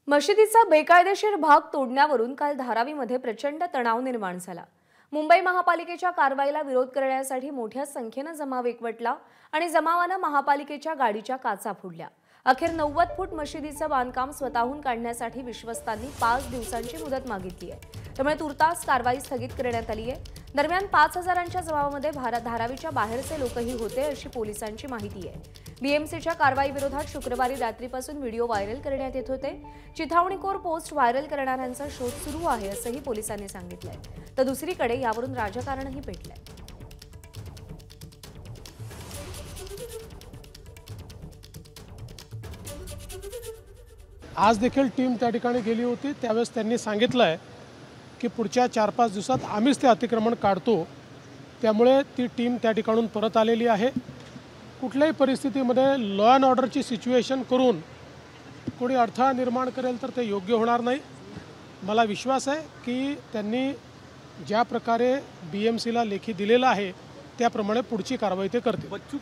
मशिदीचा बेकायदेशीर भाग तोडण्यावरून काल धारावीमध्ये प्रचंड तणाव निर्माण झाला। मुंबई महापालिकेच्या कारवाईला विरोध करण्यासाठी मोठ्या संख्येने जमाव एकवटला आणि जमावाने महापालिकेच्या गाडीच्या काचा फोडल्या। अखेर 90 फूट मशिदीचं बांधकाम स्वतःहून काढण्यासाठी विश्वस्तांनी 5 दिवसांची मुदत मागितली आहे। त्यामुळे तुर्तास कारवाई स्थगित करण्यात आली आहे। दरम्यान 5000च्या जमावामध्ये धारावीच्या बाहेरचे लोकही होते अशी पोलिसांची माहिती आहे। बीएमसीच्या कारवाई विरोधात शुक्रवारी रात्रीपासून व्हिडिओ व्हायरल करण्यात येत होते। चिथावणीखोर पोस्ट व्हायरल करणाऱ्यांचा शोध सुरू आहे असंही पोलिसांनी सांगितलंय। तर दुसरीकडे यावरून राजकारणही पेटलंय। आज देखील टीम त्या ठिकाणी गेली होती। त्यावेळेस त्यांनी सांगितलंय की पुढच्या 4-5 दिवसात आम्हीच ते अतिक्रमण काढतो। त्यामुळे ती टीम त्या ठिकाणून परत आलेली आहे। कुठल्याही परिस्थितीमध्ये लॉ अँड ऑर्डरची सिच्युएशन करून कोणी अडथळा निर्माण करेल तर ते योग्य होणार नाही। मला विश्वास आहे की त्यांनी ज्या प्रकारे बीएमसीला लेखी दिलेला आहे त्याप्रमाणे पुढची कारवाई ते करतील।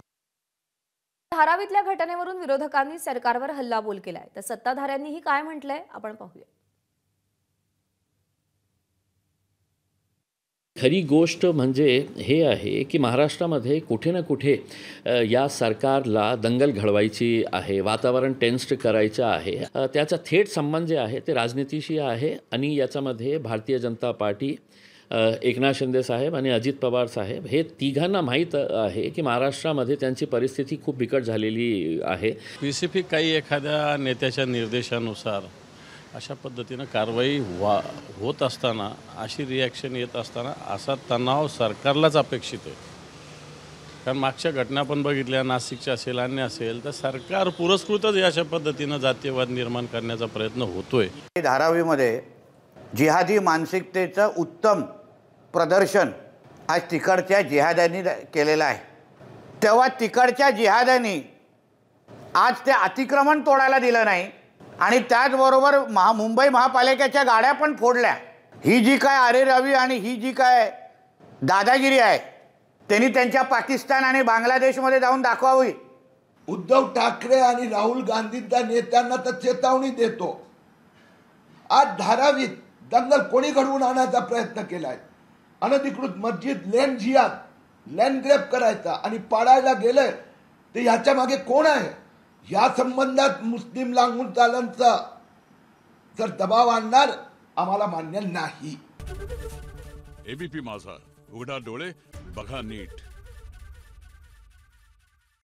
धारावीतल्या घटनेवरून विरोधकांनी सरकारवर हल्लाबोल केलाय, तर सत्ताधाऱ्यांनीही काय म्हटलंय आपण पाहूया। खरी गोष्ट म्हणजे हे आहे की महाराष्ट्रामध्ये कुठे ना कुठे या सरकारला दंगल घडवायची आहे, वातावरण टेन्स्ड करायचं आहे। त्याचा थेट संबंध जे आहे ते राजनीतीशी आहे आणि याच्यामध्ये भारतीय जनता पार्टी, एकनाथ शिंदे साहेब आणि अजित पवार साहेब हे तिघांना माहीत आहे की महाराष्ट्रामध्ये त्यांची परिस्थिती खूप बिकट झालेली आहे। स्पेसिफिक काही एखाद्या नेत्याच्या निर्देशानुसार अशा पद्धतीनं कारवाई होत असताना, अशी रिॲक्शन येत असताना असा तणाव सरकारलाच अपेक्षित आहे। कारण मागच्या घटना पण बघितल्या, नाशिकच्या असेल, अन्य असेल, तर सरकार पुरस्कृतच अशा पद्धतीनं जातीयवाद निर्माण करण्याचा प्रयत्न होतोय। धारावीमध्ये जिहादी मानसिकतेचं उत्तम प्रदर्शन आज तिकडच्या जिहाद्यांनी केलेलं आहे। तेव्हा तिकडच्या जिहाद्यांनी आज ते अतिक्रमण तोडायला दिलं नाही आणि त्याचबरोबर मुंबई महापालिकेच्या गाड्या पण फोडल्या। ही जी काय अरेरावी आणि ही जी काय दादागिरी आहे त्यांनी त्यांच्या पाकिस्तान आणि बांगलादेशमध्ये जाऊन दाखवावी। उद्धव ठाकरे आणि राहुल गांधींच्या नेत्यांना तर चेतावणी देतो, आज धारावीत दंगल कोणी घडवून आणायचा प्रयत्न केलाय। अनधिकृत मस्जिद लँड ग्रॅब करायचा आणि पाडायला गेले तर ह्याच्या मागे कोण आहे? या संबंधात मुस्लिम लांगून चालांचा जर दबाव आणणार आम्हाला मान्य नाही। एबीपी माझा, उघडा डोळे बघा नीट।